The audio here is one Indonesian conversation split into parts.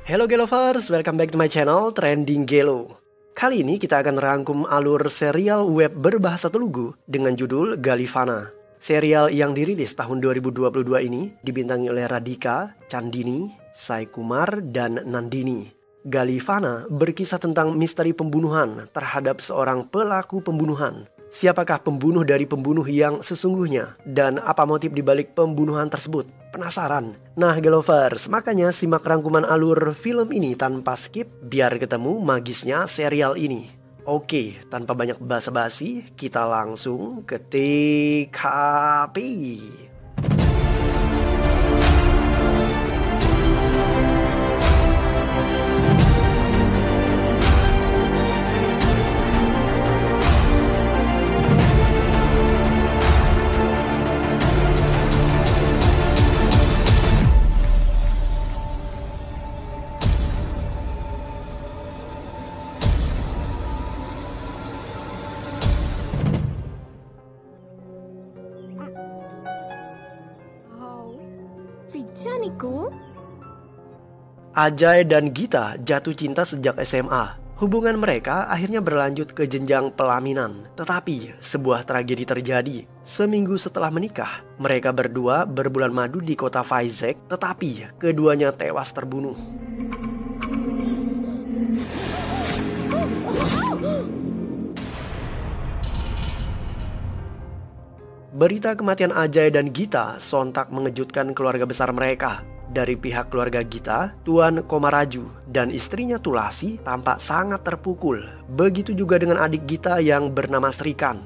Hello Gelovers, welcome back to my channel Trending Gelo. Kali ini kita akan rangkum alur serial web berbahasa Telugu dengan judul Galivana. Serial yang dirilis tahun 2022 ini dibintangi oleh Radhika, Chandini, Sai Kumar, dan Nandini. Galivana berkisah tentang misteri pembunuhan terhadap seorang pelaku pembunuhan. Siapakah pembunuh dari pembunuh yang sesungguhnya? Dan apa motif dibalik pembunuhan tersebut? Penasaran? Nah Gelovers, makanya simak rangkuman alur film ini tanpa skip biar ketemu magisnya serial ini. Oke, tanpa banyak basa-basi, kita langsung ke TKP. Ajay dan Gita jatuh cinta sejak SMA. Hubungan mereka akhirnya berlanjut ke jenjang pelaminan. Tetapi sebuah tragedi terjadi. Seminggu setelah menikah, mereka berdua berbulan madu di kota Vizag, tetapi keduanya tewas terbunuh. Berita kematian Ajay dan Gita sontak mengejutkan keluarga besar mereka. Dari pihak keluarga Gita, Tuan Komaraju dan istrinya Tulasi tampak sangat terpukul. Begitu juga dengan adik Gita yang bernama Srikan.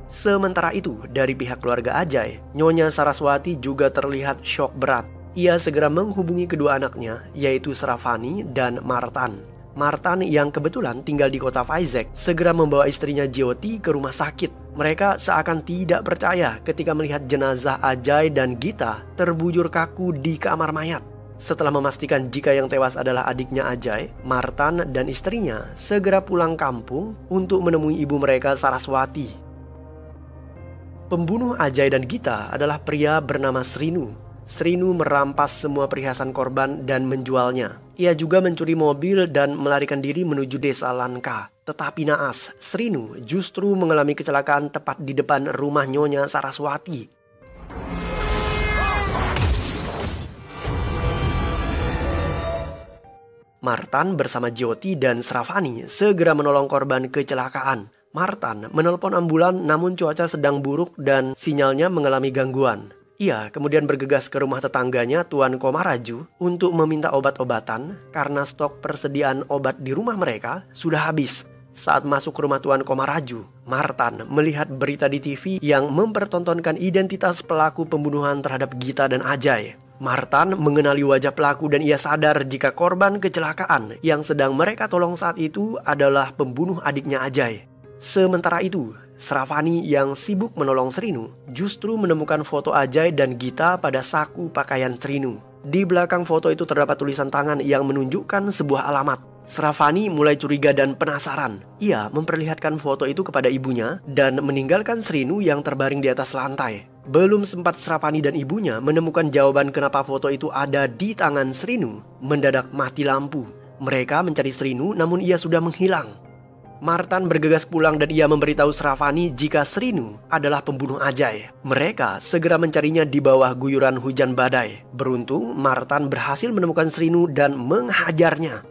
Sementara itu, dari pihak keluarga Ajay, Nyonya Saraswati juga terlihat syok berat. Ia segera menghubungi kedua anaknya, yaitu Sravani dan Martan. Martan yang kebetulan tinggal di kota Vizag segera membawa istrinya Jyoti ke rumah sakit. Mereka seakan tidak percaya ketika melihat jenazah Ajay dan Gita terbujur kaku di kamar mayat. Setelah memastikan jika yang tewas adalah adiknya Ajay, Martan dan istrinya segera pulang kampung untuk menemui ibu mereka Saraswati. Pembunuh Ajay dan Gita adalah pria bernama Srinu. Srinu merampas semua perhiasan korban dan menjualnya. Ia juga mencuri mobil dan melarikan diri menuju desa Lanka. Tetapi naas, Srinu justru mengalami kecelakaan tepat di depan rumah Nyonya Saraswati. Martan bersama Jyoti dan Sravani segera menolong korban kecelakaan. Martan menelpon ambulan namun cuaca sedang buruk dan sinyalnya mengalami gangguan. Ia kemudian bergegas ke rumah tetangganya Tuan Komaraju untuk meminta obat-obatan karena stok persediaan obat di rumah mereka sudah habis. Saat masuk ke rumah Tuan Komaraju, Martan melihat berita di TV yang mempertontonkan identitas pelaku pembunuhan terhadap Gita dan Ajay. Martan mengenali wajah pelaku dan ia sadar jika korban kecelakaan yang sedang mereka tolong saat itu adalah pembunuh adiknya Ajay. Sementara itu, Sravani yang sibuk menolong Srinu justru menemukan foto Ajay dan Gita pada saku pakaian Srinu. Di belakang foto itu terdapat tulisan tangan yang menunjukkan sebuah alamat. Sravani mulai curiga dan penasaran. Ia memperlihatkan foto itu kepada ibunya dan meninggalkan Srinu yang terbaring di atas lantai. Belum sempat Sravani dan ibunya menemukan jawaban kenapa foto itu ada di tangan Srinu, mendadak mati lampu. Mereka mencari Srinu namun ia sudah menghilang. Martan bergegas pulang dan ia memberitahu Sravani jika Srinu adalah pembunuh Ajay. Mereka segera mencarinya di bawah guyuran hujan badai. Beruntung, Martan berhasil menemukan Srinu dan menghajarnya.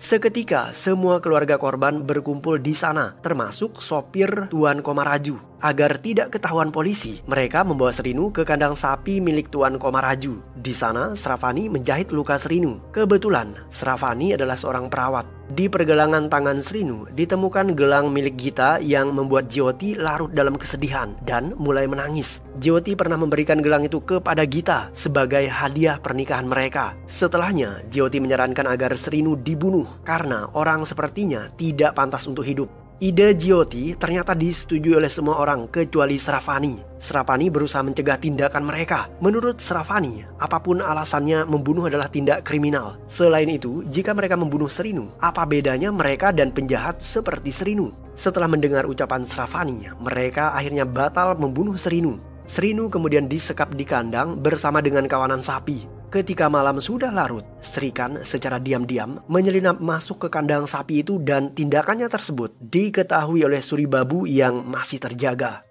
Seketika, semua keluarga korban berkumpul di sana, termasuk sopir Tuan Komaraju. Agar tidak ketahuan polisi, mereka membawa Srinu ke kandang sapi milik Tuan Komaraju. Di sana, Sravani menjahit luka Srinu. Kebetulan, Sravani adalah seorang perawat. Di pergelangan tangan Srinu ditemukan gelang milik Gita yang membuat Jyoti larut dalam kesedihan dan mulai menangis. Jyoti pernah memberikan gelang itu kepada Gita sebagai hadiah pernikahan mereka. Setelahnya, Jyoti menyarankan agar Srinu dibunuh karena orang sepertinya tidak pantas untuk hidup. Ide Jyoti ternyata disetujui oleh semua orang kecuali Sravani. Sravani berusaha mencegah tindakan mereka. Menurut Sravani, apapun alasannya membunuh adalah tindak kriminal. Selain itu, jika mereka membunuh Srinu, apa bedanya mereka dan penjahat seperti Srinu? Setelah mendengar ucapan Sravani, mereka akhirnya batal membunuh Srinu. Srinu kemudian disekap di kandang bersama dengan kawanan sapi. Ketika malam sudah larut, Srikan secara diam-diam menyelinap masuk ke kandang sapi itu dan tindakannya tersebut diketahui oleh Suribabu yang masih terjaga.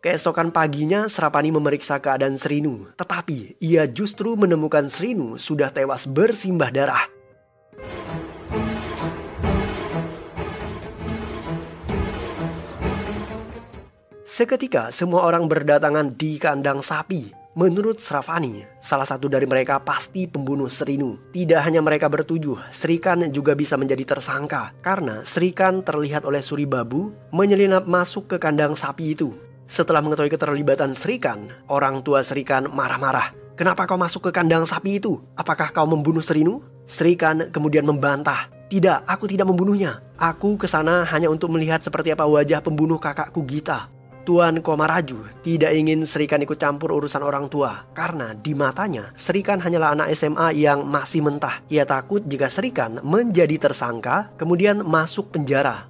Keesokan paginya, Srapani memeriksa keadaan Srinu, tetapi ia justru menemukan Srinu sudah tewas bersimbah darah. Seketika semua orang berdatangan di kandang sapi. Menurut Sravani, salah satu dari mereka pasti pembunuh Srinu. Tidak hanya mereka bertujuh, Srikan juga bisa menjadi tersangka karena Srikan terlihat oleh Suribabu menyelinap masuk ke kandang sapi itu. Setelah mengetahui keterlibatan Srikan, orang tua Srikan marah-marah. "Kenapa kau masuk ke kandang sapi itu? Apakah kau membunuh Srinu?" Srikan kemudian membantah. "Tidak, aku tidak membunuhnya. Aku kesana hanya untuk melihat seperti apa wajah pembunuh kakakku Gita." Tuan Komaraju tidak ingin Srikan ikut campur urusan orang tua karena di matanya Srikan hanyalah anak SMA yang masih mentah. Ia takut jika Srikan menjadi tersangka kemudian masuk penjara.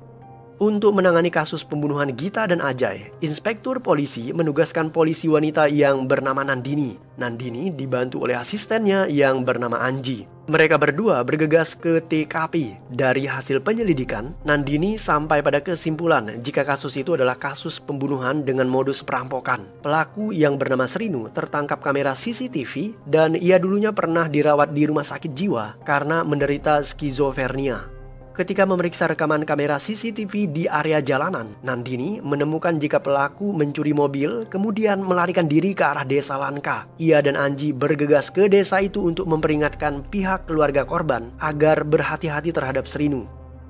Untuk menangani kasus pembunuhan Gita dan Ajay, inspektur polisi menugaskan polisi wanita yang bernama Nandini. Nandini dibantu oleh asistennya yang bernama Anji. Mereka berdua bergegas ke TKP. Dari hasil penyelidikan, Nandini sampai pada kesimpulan jika kasus itu adalah kasus pembunuhan dengan modus perampokan. Pelaku yang bernama Srinu tertangkap kamera CCTV dan ia dulunya pernah dirawat di rumah sakit jiwa karena menderita skizofrenia. Ketika memeriksa rekaman kamera CCTV di area jalanan, Nandini menemukan jika pelaku mencuri mobil kemudian melarikan diri ke arah desa Lanka. Ia dan Anji bergegas ke desa itu untuk memperingatkan pihak keluarga korban agar berhati-hati terhadap Srinu.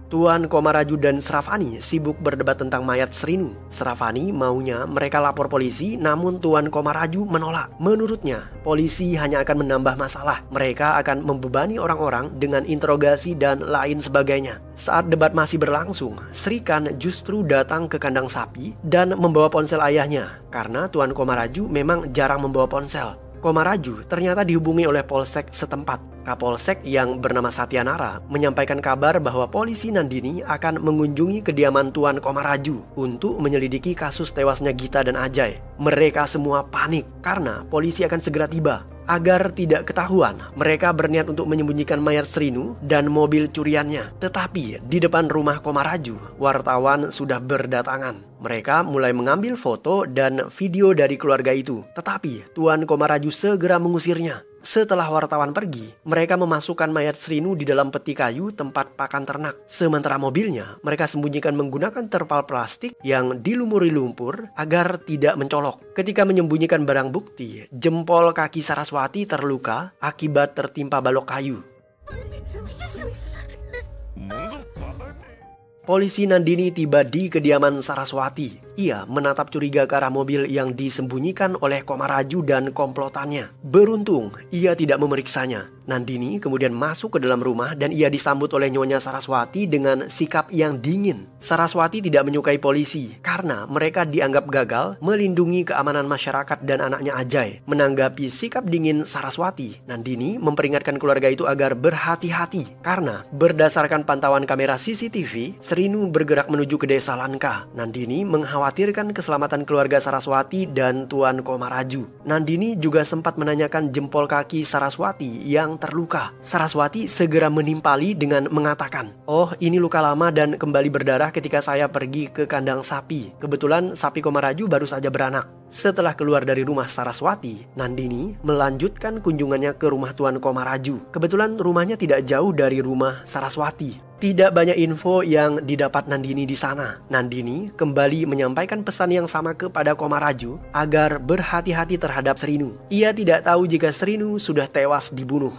Tuan Komaraju dan Sravani sibuk berdebat tentang mayat Srinu. Sravani maunya mereka lapor polisi, namun Tuan Komaraju menolak. Menurutnya, polisi hanya akan menambah masalah. Mereka akan membebani orang-orang dengan interogasi dan lain sebagainya. Saat debat masih berlangsung, Srikan justru datang ke kandang sapi dan membawa ponsel ayahnya. Karena Tuan Komaraju memang jarang membawa ponsel. Komaraju ternyata dihubungi oleh polsek setempat. Kapolsek yang bernama Satyanara menyampaikan kabar bahwa polisi Nandini akan mengunjungi kediaman Tuan Komaraju untuk menyelidiki kasus tewasnya Gita dan Ajay. Mereka semua panik karena polisi akan segera tiba. Agar tidak ketahuan, mereka berniat untuk menyembunyikan mayat Srinu dan mobil curiannya. Tetapi di depan rumah Komaraju, wartawan sudah berdatangan. Mereka mulai mengambil foto dan video dari keluarga itu. Tetapi Tuan Komaraju segera mengusirnya. Setelah wartawan pergi, mereka memasukkan mayat Srinu di dalam peti kayu tempat pakan ternak. Sementara mobilnya, mereka sembunyikan menggunakan terpal plastik yang dilumuri lumpur agar tidak mencolok. Ketika menyembunyikan barang bukti, jempol kaki Saraswati terluka akibat tertimpa balok kayu. Polisi Nandini tiba di kediaman Saraswati. Ia menatap curiga ke arah mobil yang disembunyikan oleh Komaraju dan komplotannya. Beruntung, ia tidak memeriksanya. Nandini kemudian masuk ke dalam rumah dan ia disambut oleh Nyonya Saraswati dengan sikap yang dingin. Saraswati tidak menyukai polisi karena mereka dianggap gagal melindungi keamanan masyarakat dan anaknya Ajay. Menanggapi sikap dingin Saraswati, Nandini memperingatkan keluarga itu agar berhati-hati karena berdasarkan pantauan kamera CCTV, Srinu bergerak menuju ke desa Lanka. Nandini mengkhawatirkan keselamatan keluarga Saraswati dan Tuan Komaraju. Nandini juga sempat menanyakan jempol kaki Saraswati yang terluka. Saraswati segera menimpali dengan mengatakan, "Oh, ini luka lama dan kembali berdarah ketika saya pergi ke kandang sapi. Kebetulan sapi Komaraju baru saja beranak." Setelah keluar dari rumah Saraswati, Nandini melanjutkan kunjungannya ke rumah Tuan Komaraju. Kebetulan rumahnya tidak jauh dari rumah Saraswati. Tidak banyak info yang didapat Nandini di sana. Nandini kembali menyampaikan pesan yang sama kepada Komaraju agar berhati-hati terhadap Srinu. Ia tidak tahu jika Srinu sudah tewas dibunuh.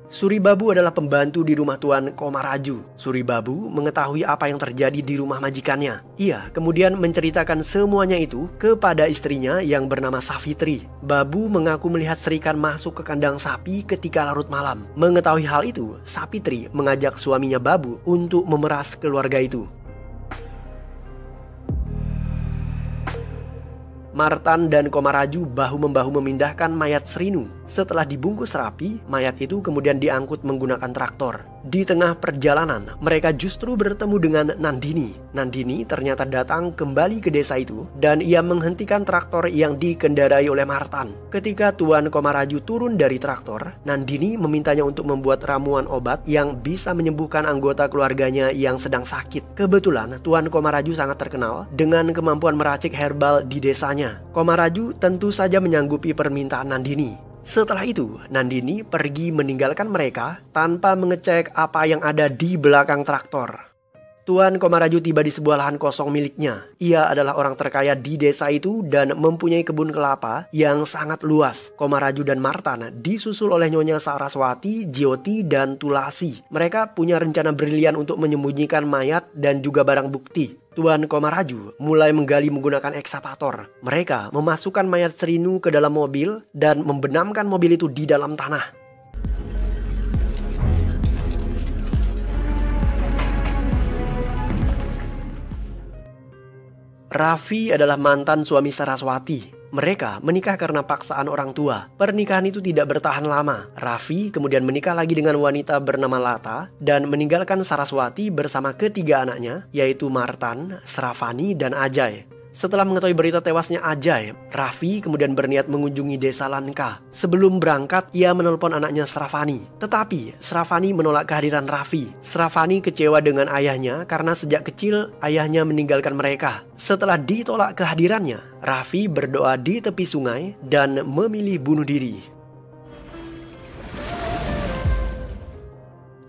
Suribabu adalah pembantu di rumah Tuan Komaraju. Suribabu mengetahui apa yang terjadi di rumah majikannya. Ia kemudian menceritakan semuanya itu kepada istrinya yang bernama Safitri. Babu mengaku melihat Serikan masuk ke kandang sapi ketika larut malam. Mengetahui hal itu, Safitri mengajak suaminya Babu untuk memeras keluarga itu. Martan dan Komaraju bahu-membahu memindahkan mayat Srinu. Setelah dibungkus rapi, mayat itu kemudian diangkut menggunakan traktor. Di tengah perjalanan, mereka justru bertemu dengan Nandini. Nandini ternyata datang kembali ke desa itu dan ia menghentikan traktor yang dikendarai oleh Martan. Ketika Tuan Komaraju turun dari traktor, Nandini memintanya untuk membuat ramuan obat yang bisa menyembuhkan anggota keluarganya yang sedang sakit. Kebetulan Tuan Komaraju sangat terkenal dengan kemampuan meracik herbal di desanya. Komaraju tentu saja menyanggupi permintaan Nandini. Setelah itu, Nandini pergi meninggalkan mereka tanpa mengecek apa yang ada di belakang traktor. Tuan Komaraju tiba di sebuah lahan kosong miliknya. Ia adalah orang terkaya di desa itu dan mempunyai kebun kelapa yang sangat luas. Komaraju dan Martan disusul oleh Nyonya Saraswati, Jyoti, dan Tulasi. Mereka punya rencana brilian untuk menyembunyikan mayat dan juga barang bukti. Tuan Komaraju mulai menggali menggunakan ekskavator. Mereka memasukkan mayat Srinu ke dalam mobil dan membenamkan mobil itu di dalam tanah. Raffi adalah mantan suami Saraswati. Mereka menikah karena paksaan orang tua. Pernikahan itu tidak bertahan lama. Raffi kemudian menikah lagi dengan wanita bernama Lata dan meninggalkan Saraswati bersama ketiga anaknya, yaitu Martan, Sravani, dan Ajay. Setelah mengetahui berita tewasnya Ajay, Raffi kemudian berniat mengunjungi desa Lanka. Sebelum berangkat, ia menelpon anaknya Sravani. Tetapi Sravani menolak kehadiran Raffi. Sravani kecewa dengan ayahnya karena sejak kecil ayahnya meninggalkan mereka. Setelah ditolak kehadirannya, Raffi berdoa di tepi sungai dan memilih bunuh diri.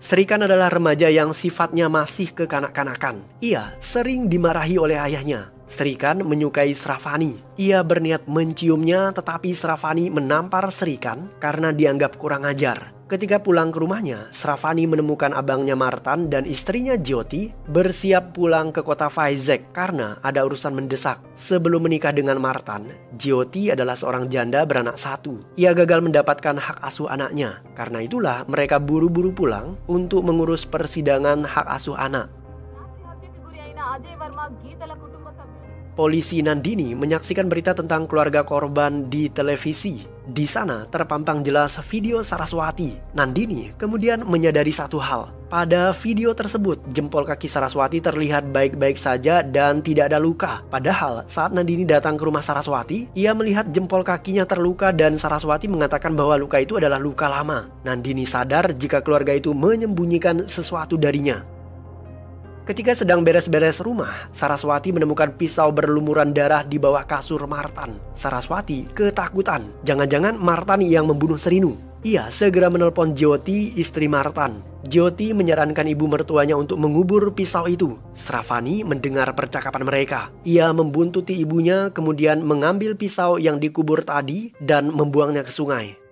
Serikan adalah remaja yang sifatnya masih kekanak-kanakan. Ia sering dimarahi oleh ayahnya. Serikan menyukai Sravani. Ia berniat menciumnya, tetapi Sravani menampar Serikan karena dianggap kurang ajar. Ketika pulang ke rumahnya, Sravani menemukan abangnya Martan dan istrinya Jyoti bersiap pulang ke kota Vizag karena ada urusan mendesak. Sebelum menikah dengan Martan, Jyoti adalah seorang janda beranak satu. Ia gagal mendapatkan hak asuh anaknya. Karena itulah mereka buru-buru pulang untuk mengurus persidangan hak asuh anak. Polisi Nandini menyaksikan berita tentang keluarga korban di televisi. Di sana terpampang jelas video Saraswati. Nandini kemudian menyadari satu hal. Pada video tersebut, jempol kaki Saraswati terlihat baik-baik saja dan tidak ada luka. Padahal saat Nandini datang ke rumah Saraswati, ia melihat jempol kakinya terluka dan Saraswati mengatakan bahwa luka itu adalah luka lama. Nandini sadar jika keluarga itu menyembunyikan sesuatu darinya. Ketika sedang beres-beres rumah, Saraswati menemukan pisau berlumuran darah di bawah kasur Martan. Saraswati ketakutan. Jangan-jangan Martan yang membunuh Srinu. Ia segera menelpon Jyoti, istri Martan. Jyoti menyarankan ibu mertuanya untuk mengubur pisau itu. Sravani mendengar percakapan mereka. Ia membuntuti ibunya, kemudian mengambil pisau yang dikubur tadi dan membuangnya ke sungai.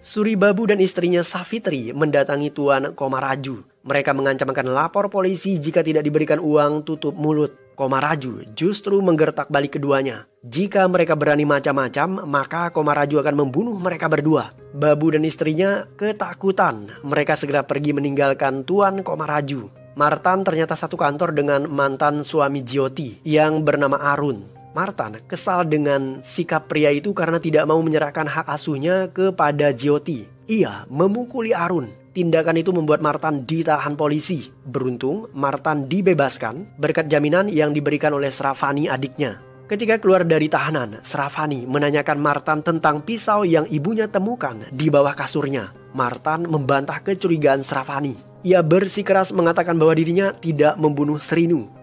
Suribabu dan istrinya Safitri mendatangi Tuan Komaraju. Mereka mengancam akan lapor polisi jika tidak diberikan uang tutup mulut. Komaraju justru menggertak balik keduanya. Jika mereka berani macam-macam, maka Komaraju akan membunuh mereka berdua. Babu dan istrinya ketakutan. Mereka segera pergi meninggalkan Tuan Komaraju. Martan ternyata satu kantor dengan mantan suami Jyoti yang bernama Arun. Martan kesal dengan sikap pria itu karena tidak mau menyerahkan hak asuhnya kepada Jyoti. Ia memukuli Arun. Tindakan itu membuat Martan ditahan polisi. Beruntung Martan dibebaskan berkat jaminan yang diberikan oleh Sravani adiknya. Ketika keluar dari tahanan, Sravani menanyakan Martan tentang pisau yang ibunya temukan di bawah kasurnya. Martan membantah kecurigaan Sravani. Ia bersikeras mengatakan bahwa dirinya tidak membunuh Srinu.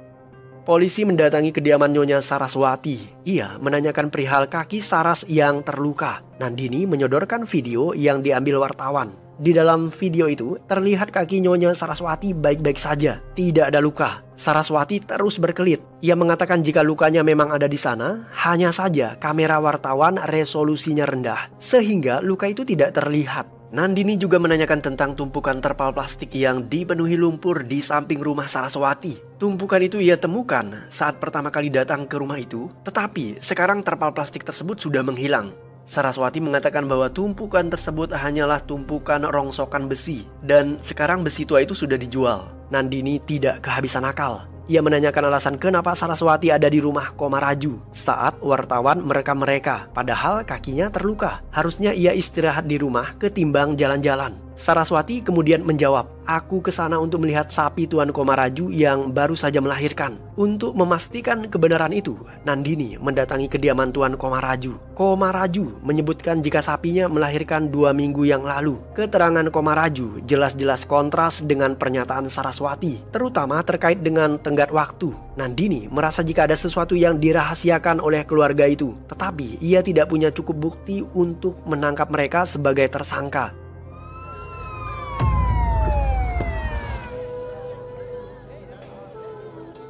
Polisi mendatangi kediaman Nyonya Saraswati. Ia menanyakan perihal kaki Saras yang terluka. Nandini menyodorkan video yang diambil wartawan. Di dalam video itu, terlihat kaki Nyonya Saraswati baik-baik saja, tidak ada luka. Saraswati terus berkelit. Ia mengatakan jika lukanya memang ada di sana, hanya saja kamera wartawan resolusinya rendah, sehingga luka itu tidak terlihat. Nandini juga menanyakan tentang tumpukan terpal plastik yang dipenuhi lumpur di samping rumah Saraswati. Tumpukan itu ia temukan saat pertama kali datang ke rumah itu, tetapi sekarang terpal plastik tersebut sudah menghilang. Saraswati mengatakan bahwa tumpukan tersebut hanyalah tumpukan rongsokan besi, dan sekarang besi tua itu sudah dijual. Nandini tidak kehabisan akal. Ia menanyakan alasan kenapa Saraswati ada di rumah Komaraju saat wartawan merekam mereka, padahal kakinya terluka. Harusnya ia istirahat di rumah ketimbang jalan-jalan. Saraswati kemudian menjawab, "Aku ke sana untuk melihat sapi Tuan Komaraju yang baru saja melahirkan." Untuk memastikan kebenaran itu, Nandini mendatangi kediaman Tuan Komaraju. Komaraju menyebutkan jika sapinya melahirkan 2 minggu yang lalu. Keterangan Komaraju jelas-jelas kontras dengan pernyataan Saraswati, terutama terkait dengan tenggat waktu. Nandini merasa jika ada sesuatu yang dirahasiakan oleh keluarga itu, tetapi ia tidak punya cukup bukti untuk menangkap mereka sebagai tersangka.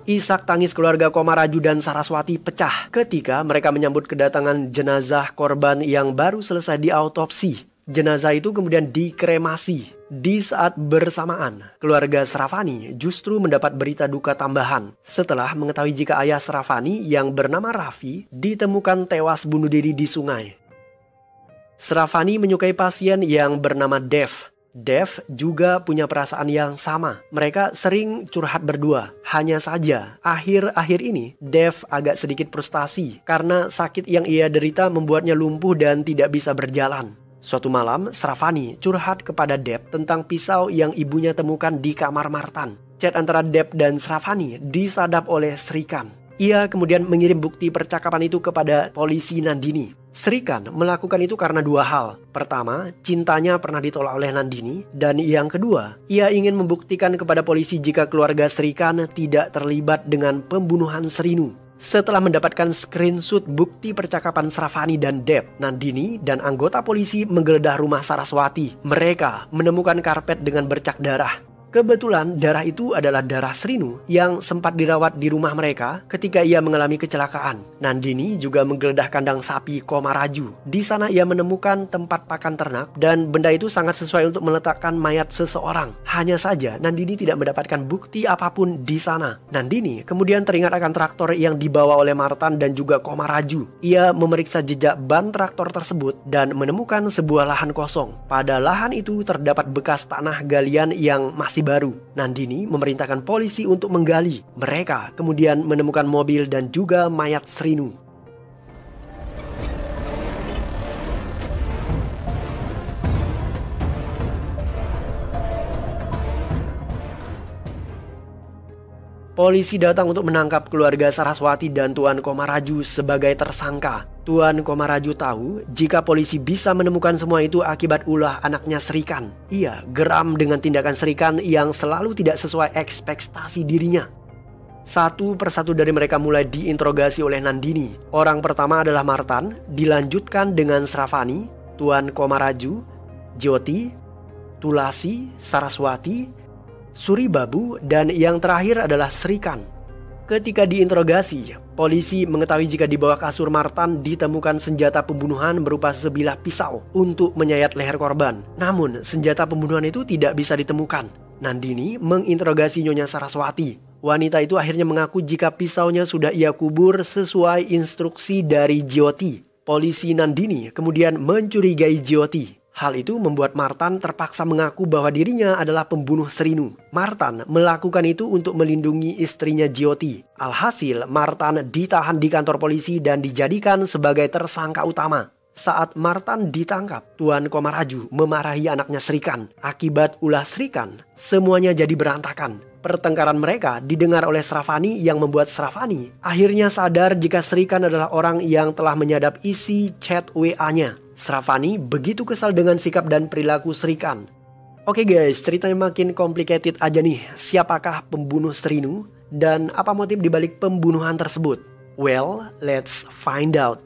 Isak tangis keluarga Komaraju dan Saraswati pecah ketika mereka menyambut kedatangan jenazah korban yang baru selesai diautopsi. Jenazah itu kemudian dikremasi. Di saat bersamaan, keluarga Sravani justru mendapat berita duka tambahan setelah mengetahui jika ayah Sravani yang bernama Raffi ditemukan tewas bunuh diri di sungai. Sravani menyukai pasien yang bernama Dev. Dev juga punya perasaan yang sama. Mereka sering curhat berdua. Hanya saja, akhir-akhir ini Dev agak sedikit frustasi karena sakit yang ia derita membuatnya lumpuh dan tidak bisa berjalan. Suatu malam, Sravani curhat kepada Dev tentang pisau yang ibunya temukan di kamar Martan. Chat antara Dev dan Sravani disadap oleh Srikan. Ia kemudian mengirim bukti percakapan itu kepada polisi Nandini. Srikan melakukan itu karena 2 hal. Pertama, cintanya pernah ditolak oleh Nandini. Dan yang kedua, ia ingin membuktikan kepada polisi jika keluarga Srikan tidak terlibat dengan pembunuhan Srinu. Setelah mendapatkan screenshot bukti percakapan Sravani dan Dev, Nandini dan anggota polisi menggeledah rumah Saraswati. Mereka menemukan karpet dengan bercak darah. Kebetulan darah itu adalah darah Srinu yang sempat dirawat di rumah mereka ketika ia mengalami kecelakaan. Nandini juga menggeledah kandang sapi Komaraju. Di sana ia menemukan tempat pakan ternak dan benda itu sangat sesuai untuk meletakkan mayat seseorang. Hanya saja Nandini tidak mendapatkan bukti apapun di sana. Nandini kemudian teringat akan traktor yang dibawa oleh Martan dan juga Komaraju. Ia memeriksa jejak ban traktor tersebut dan menemukan sebuah lahan kosong. Pada lahan itu terdapat bekas tanah galian yang masih baru. Nandini memerintahkan polisi untuk menggali. Mereka kemudian menemukan mobil dan juga mayat Srinu. Polisi datang untuk menangkap keluarga Saraswati dan Tuan Komaraju sebagai tersangka. Tuan Komaraju tahu jika polisi bisa menemukan semua itu akibat ulah anaknya Srikan. Ia geram dengan tindakan Srikan yang selalu tidak sesuai ekspektasi dirinya. Satu persatu dari mereka mulai diinterogasi oleh Nandini. Orang pertama adalah Martan, dilanjutkan dengan Sravani, Tuan Komaraju, Jyoti, Tulasi, Saraswati, Suribabu, dan yang terakhir adalah Srikan. Ketika diinterogasi, polisi mengetahui jika di bawah kasur Martan ditemukan senjata pembunuhan berupa sebilah pisau untuk menyayat leher korban. Namun, senjata pembunuhan itu tidak bisa ditemukan. Nandini menginterogasi Nyonya Saraswati. Wanita itu akhirnya mengaku jika pisaunya sudah ia kubur sesuai instruksi dari Jyoti. Polisi Nandini kemudian mencurigai Jyoti. Hal itu membuat Martan terpaksa mengaku bahwa dirinya adalah pembunuh Srinu. Martan melakukan itu untuk melindungi istrinya Jyoti. Alhasil, Martan ditahan di kantor polisi dan dijadikan sebagai tersangka utama. Saat Martan ditangkap, Tuan Komaraju memarahi anaknya Srikan. Akibat ulah Srikan, semuanya jadi berantakan. Pertengkaran mereka didengar oleh Sravani yang membuat Sravani akhirnya sadar jika Srikan adalah orang yang telah menyadap isi chat WA-nya. Sravani begitu kesal dengan sikap dan perilaku Srikan. Oke guys, ceritanya makin complicated aja nih. Siapakah pembunuh Srinu? Dan apa motif dibalik pembunuhan tersebut? Well, let's find out.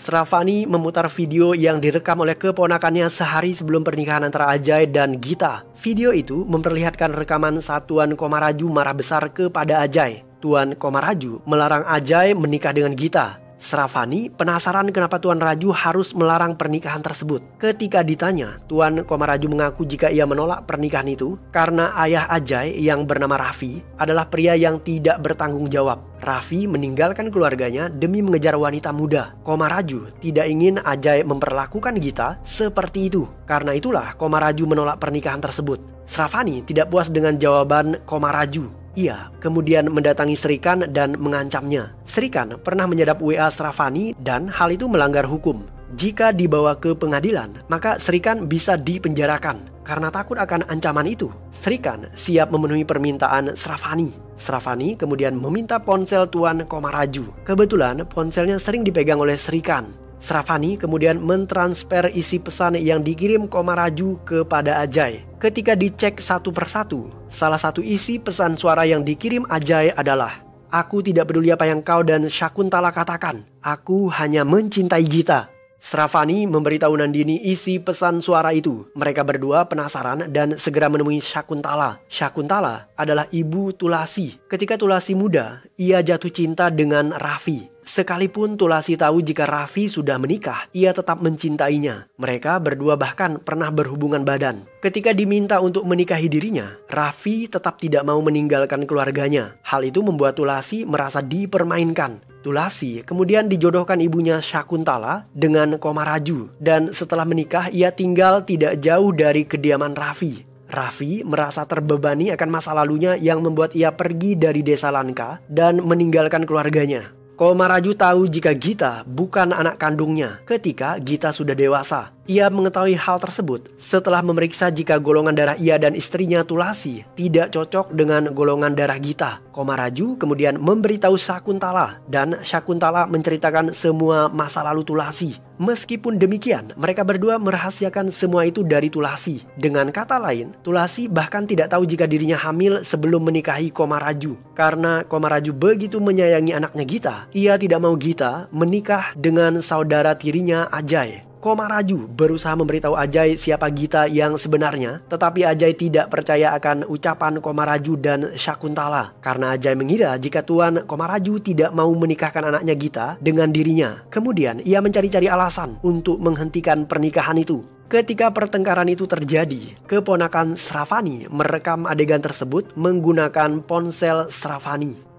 Sravani memutar video yang direkam oleh keponakannya sehari sebelum pernikahan antara Ajay dan Gita. Video itu memperlihatkan rekaman saat Tuan Komaraju marah besar kepada Ajay. Tuan Komaraju melarang Ajay menikah dengan Gita. Sravani penasaran kenapa Tuan Raju harus melarang pernikahan tersebut. Ketika ditanya, Tuan Komaraju mengaku jika ia menolak pernikahan itu karena ayah Ajay yang bernama Raffi adalah pria yang tidak bertanggung jawab. Raffi meninggalkan keluarganya demi mengejar wanita muda. Komaraju tidak ingin Ajay memperlakukan Gita seperti itu. Karena itulah Komaraju menolak pernikahan tersebut. Sravani tidak puas dengan jawaban Komaraju. Ia kemudian mendatangi Srikan dan mengancamnya. Srikan pernah menyadap WA Sravani dan hal itu melanggar hukum. Jika dibawa ke pengadilan, maka Srikan bisa dipenjarakan. Karena takut akan ancaman itu, Srikan siap memenuhi permintaan Sravani. Sravani kemudian meminta ponsel Tuan Komaraju. Kebetulan ponselnya sering dipegang oleh Srikan. Sravani kemudian mentransfer isi pesan yang dikirim Komaraju kepada Ajay. Ketika dicek satu persatu, salah satu isi pesan suara yang dikirim Ajay adalah, "Aku tidak peduli apa yang kau dan Syakuntala katakan. Aku hanya mencintai Gita." Sravani memberitahu Nandini isi pesan suara itu. Mereka berdua penasaran dan segera menemui Syakuntala. Syakuntala adalah ibu Tulasi. Ketika Tulasi muda, ia jatuh cinta dengan Raffi. Sekalipun Tulasi tahu jika Raffi sudah menikah, ia tetap mencintainya. Mereka berdua bahkan pernah berhubungan badan. Ketika diminta untuk menikahi dirinya, Raffi tetap tidak mau meninggalkan keluarganya. Hal itu membuat Tulasi merasa dipermainkan. Tulasi kemudian dijodohkan ibunya Syakuntala dengan Komaraju. Dan setelah menikah, ia tinggal tidak jauh dari kediaman Raffi. Raffi merasa terbebani akan masa lalunya yang membuat ia pergi dari desa Lanka dan meninggalkan keluarganya. Komaraju tahu jika Gita bukan anak kandungnya ketika Gita sudah dewasa. Ia mengetahui hal tersebut setelah memeriksa jika golongan darah ia dan istrinya Tulasi tidak cocok dengan golongan darah Gita. Komaraju kemudian memberitahu Syakuntala dan Syakuntala menceritakan semua masa lalu Tulasi. Meskipun demikian, mereka berdua merahasiakan semua itu dari Tulasi. Dengan kata lain, Tulasi bahkan tidak tahu jika dirinya hamil sebelum menikahi Komaraju. Karena Komaraju begitu menyayangi anaknya Gita, ia tidak mau Gita menikah dengan saudara tirinya Ajay. Komaraju berusaha memberitahu Ajay siapa Gita yang sebenarnya, tetapi Ajay tidak percaya akan ucapan Komaraju dan Syakuntala. Karena Ajay mengira jika Tuan Komaraju tidak mau menikahkan anaknya Gita dengan dirinya. Kemudian ia mencari-cari alasan untuk menghentikan pernikahan itu. Ketika pertengkaran itu terjadi, keponakan Sravani merekam adegan tersebut menggunakan ponsel Sravani.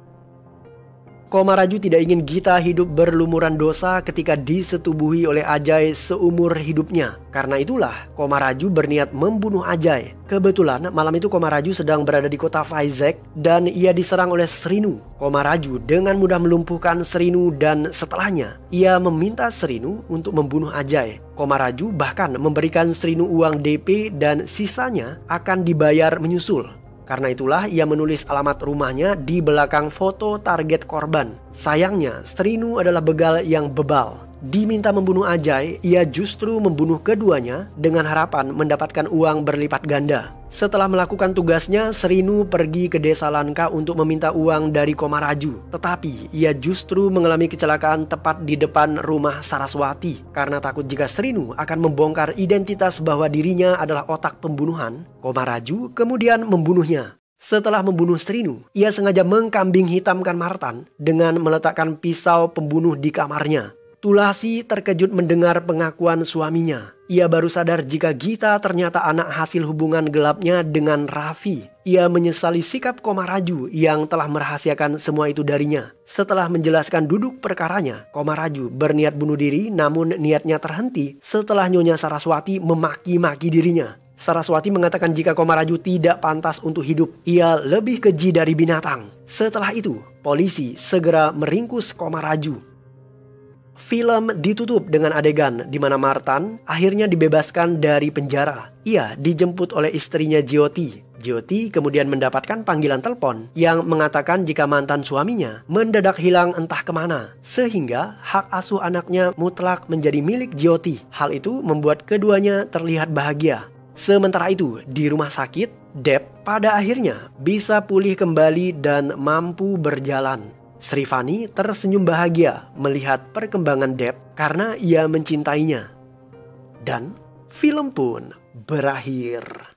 Komaraju tidak ingin Gita hidup berlumuran dosa ketika disetubuhi oleh Ajay seumur hidupnya. Karena itulah Komaraju berniat membunuh Ajay. Kebetulan malam itu Komaraju sedang berada di kota Vizag dan ia diserang oleh Srinu. Komaraju dengan mudah melumpuhkan Srinu dan setelahnya ia meminta Srinu untuk membunuh Ajay. Komaraju bahkan memberikan Srinu uang DP dan sisanya akan dibayar menyusul. Karena itulah ia menulis alamat rumahnya di belakang foto target korban. Sayangnya, Srinu adalah begal yang bebal. Diminta membunuh Ajay, ia justru membunuh keduanya dengan harapan mendapatkan uang berlipat ganda. Setelah melakukan tugasnya, Srinu pergi ke desa Lanka untuk meminta uang dari Komaraju. Tetapi ia justru mengalami kecelakaan tepat di depan rumah Saraswati. Karena takut jika Srinu akan membongkar identitas bahwa dirinya adalah otak pembunuhan, Komaraju kemudian membunuhnya. Setelah membunuh Srinu, ia sengaja mengkambing hitamkan Martan dengan meletakkan pisau pembunuh di kamarnya. Tulasi terkejut mendengar pengakuan suaminya. Ia baru sadar jika Gita ternyata anak hasil hubungan gelapnya dengan Raffi. Ia menyesali sikap Komaraju yang telah merahasiakan semua itu darinya. Setelah menjelaskan duduk perkaranya, Komaraju berniat bunuh diri namun niatnya terhenti setelah Nyonya Saraswati memaki-maki dirinya. Saraswati mengatakan jika Komaraju tidak pantas untuk hidup, ia lebih keji dari binatang. Setelah itu, polisi segera meringkus Komaraju. Film ditutup dengan adegan di mana Martan akhirnya dibebaskan dari penjara. Ia dijemput oleh istrinya Jyoti. Jyoti kemudian mendapatkan panggilan telepon yang mengatakan jika mantan suaminya mendadak hilang entah kemana. Sehingga hak asuh anaknya mutlak menjadi milik Jyoti. Hal itu membuat keduanya terlihat bahagia. Sementara itu, di rumah sakit, Deb pada akhirnya bisa pulih kembali dan mampu berjalan. Srivani tersenyum bahagia melihat perkembangan Deb karena ia mencintainya. Dan film pun berakhir.